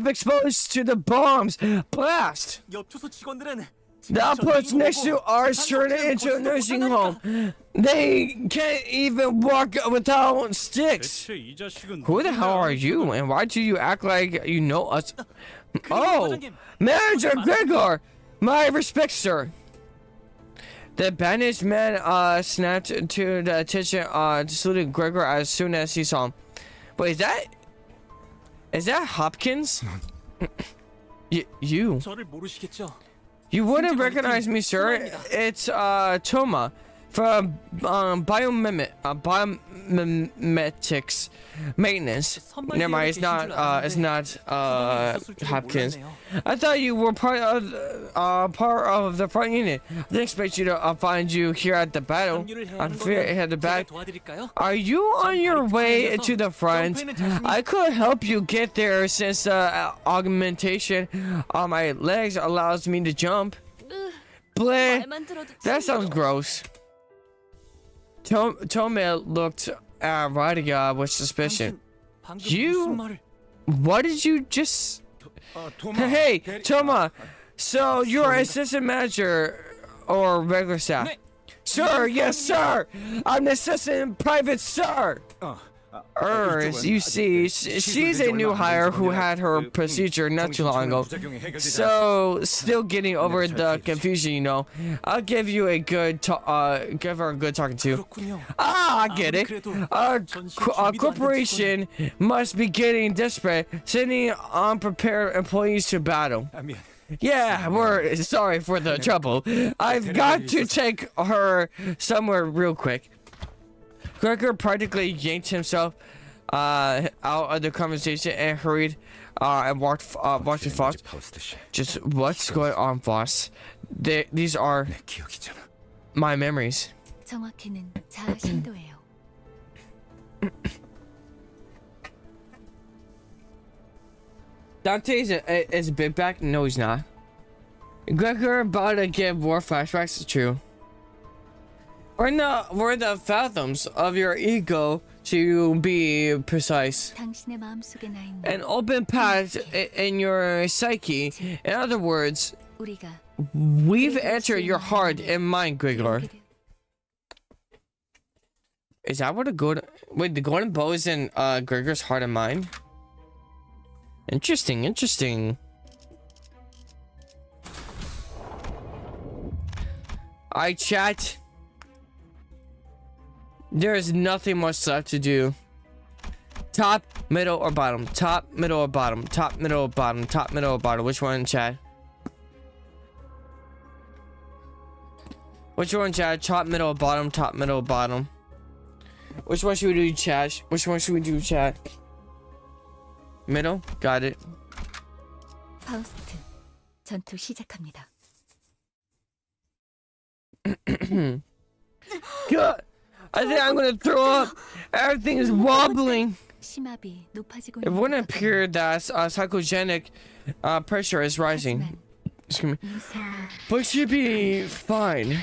exposed to the bombs blast! The outpost next to ours turned into a nursing home. They can't even walk without sticks. 대체 이 자식은 Who the hell are you, and why do you act like you know us? Oh, Manager Gregor! My respect, sir. The bandaged man snapped to the attention, saluted Gregor as soon as he saw him. Wait, is that Hopkins? You 저를 모르시겠죠? You wouldn't recognize me, sir. It's Toma from biomimetics maintenance. Never mind, it's not Hopkins. I thought you were part of the front unit. I didn't expect you to find you here at the battle. I'm fear at the back. Are you on your way to the front? I could help you get there since augmentation on my legs allows me to jump. Bleh, that sounds gross. Tome looked at Rydiga with suspicion. What did you just... Hey, Toma, so you're assistant manager or regular staff? Sir, yes, sir. I'm the assistant private, sir. You see, she's a new hire who had her procedure not too long ago. So, still getting over the confusion, you know. I'll give you a good, give her a good talking to. Ah, I get it. A corporation must be getting desperate, sending unprepared employees to battle. Yeah, we're sorry for the trouble. I've got to take her somewhere real quick. Gregor practically yanked himself out of the conversation and hurried and walked to Foss. Just what's going on, Foss? These are my memories. 정확히는 자아 신도예요. Dante is a bit back? No, he's not. Gregor about to give war flashbacks is true. We're the fathoms of your ego, to be precise. 당신의 마음속에 나 있는 An open path in your psyche. In other words, 우리가 we've entered your heart and mind, Gregor. Is that what the golden bow is in Gregor's heart and mind? Interesting. I chat. There is nothing much left to do. Top, middle, or bottom? Top, middle, or bottom? Top, middle, or bottom? Top, middle, or bottom? Which one, chat? Which one, chat? Top, middle, or bottom? Top, middle, or bottom? Which one should we do, chat? Which one should we do, chat? Middle? Got it. 파우스트 전투 시작합니다. God, I think I'm gonna throw up. Everything is wobbling. 심압이 높아지고 It wouldn't appear that psychogenic pressure is rising. Excuse me. But should be fine.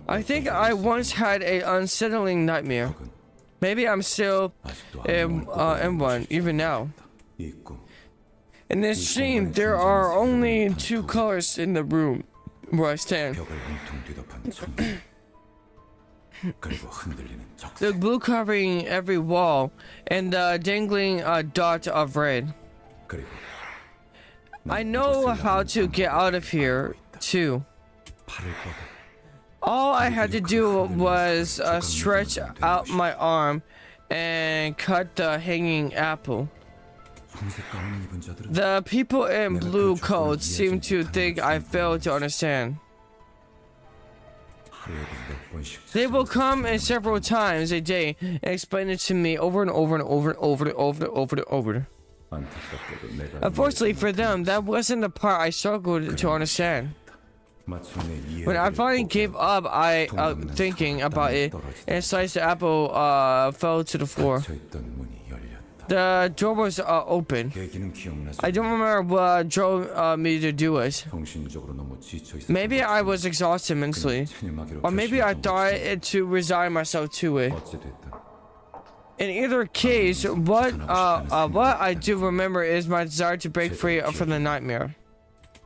I think I once had a unsettling nightmare. Maybe I'm still in one, even now. In this scene, there are only two colors in the room where I stand. The blue covering every wall, and the dangling dot of red. I know how to get out of here, too. All I had to do was stretch out my arm and cut the hanging apple. The people in blue coats seem to think I failed to understand. They will come in several times a day and explain it to me over and over and over and over and over and over and over. Unfortunately for them, that wasn't the part I struggled to understand. When I finally gave up, thinking about it, and sliced the apple fell to the floor. The door was open. I don't remember what drove me to do it. Maybe I was exhausted mentally, or maybe I thought to resign myself to it. In either case, what I do remember is my desire to break free from the nightmare.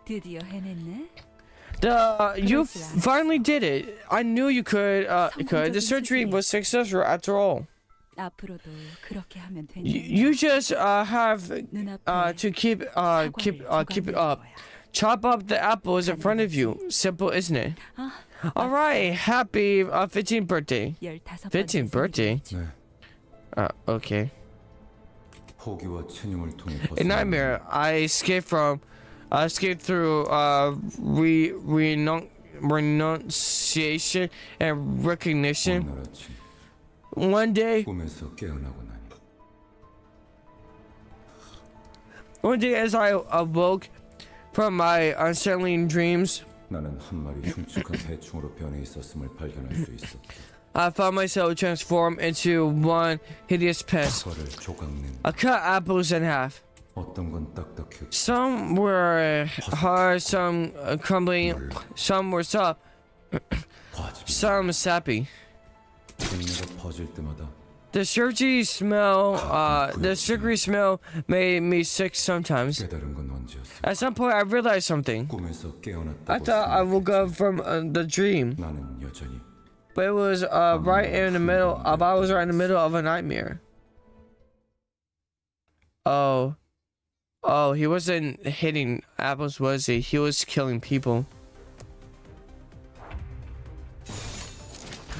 드디어 해냈네. You finally did it. I knew you could. The surgery was successful after all. 앞으로도 그렇게 하면 되냐? You just have to keep it up. Chop up the apples in front of you. Simple, isn't it? All right. Happy 15th birthday. 15th birthday. Okay. A nightmare. I escaped through renunciation and recognition. One day as I awoke from my unsettling dreams, I found myself transformed into one hideous pest. I cut apples in half. Some were hard, some crumbling, some were soft, some sappy. The sugary smell made me sick sometimes. At some point, I realized something. I thought I woke up from the dream, but it was right in the middle. I was right in the middle of a nightmare. Oh. Oh, he wasn't hitting apples, was he? He was killing people.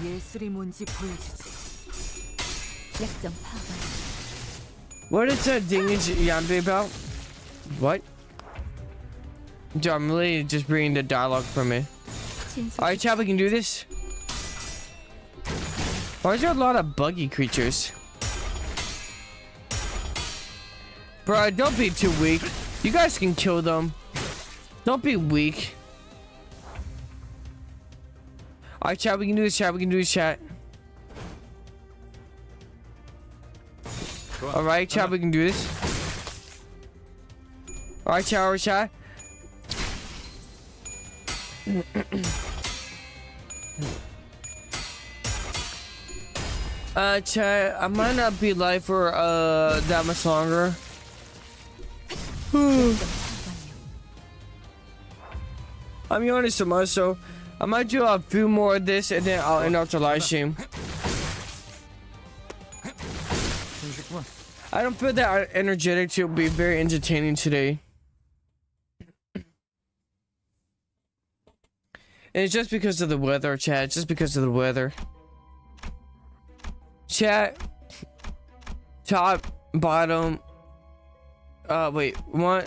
예술이 뭔지 보여주지. 약점 파악. What is that dingy yambi about? What? Dude, I'm really just reading the dialogue from me. Alright, chat, we can do this. Why is there a lot of buggy creatures? Bro, don't be too weak. You guys can kill them. Don't be weak. Alright, chat, we can do this, chat. We can do this, chat. Alright, chat, we can do this. Alright, chat, alright, chat. Chat, I might not be live for that much longer. I'm yawning so much, so I might do a few more of this and then I'll end off the live stream. I don't feel that energetic to be very entertaining today. And it's just because of the weather, chat. It's just because of the weather. Chat. Top, bottom. Wait. 1,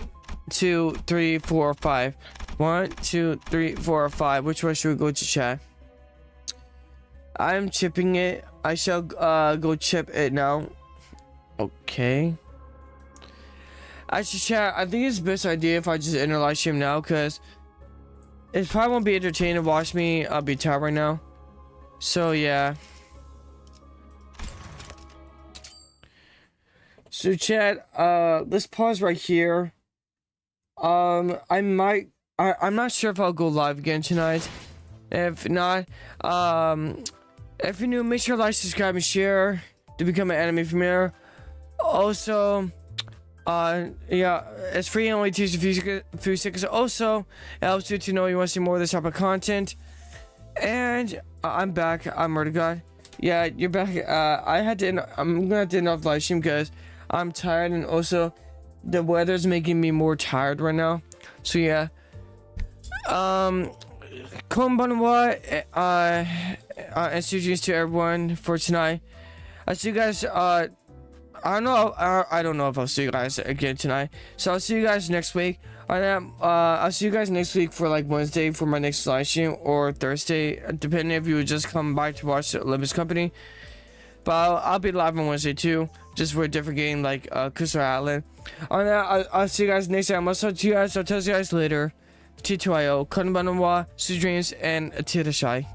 2, 3, 4, 5. 1, 2, 3, 4, 5. Which one should we go to, chat? I'm chipping it. I shall go chip it now. Okay. Actually, chat, I think it's the best idea if I just enter live stream now, because it probably won't be entertaining to watch me. I'll be tired right now. So, yeah. So, chat, let's pause right here. I'm not sure if I'll go live again tonight. If not, if you're new, make sure to like, subscribe, and share to become an anime premiere. Also, yeah, it's free and only takes a few seconds. Also, it helps you to know you want to see more of this type of content. And I'm back. I'm Murder God. Yeah, you're back. I'm gonna have to end off the live stream because I'm tired, and also the weather's making me more tired right now. So yeah. Konbanwa, and greetings to everyone for tonight. I'll see you guys. I don't know if I'll see you guys again tonight. So I'll see you guys next week. I'll see you guys next week for like Wednesday for my next live stream, or Thursday, depending if you would just come by to watch the Limbus Company. But I'll be live on Wednesday too, just for a different game like Crystal Island. On that, I'll see you guys next time. I'll talk to you guys. I'll tell you guys later. T2IO, Konbanwa, Sweet Dreams, and Tirashai.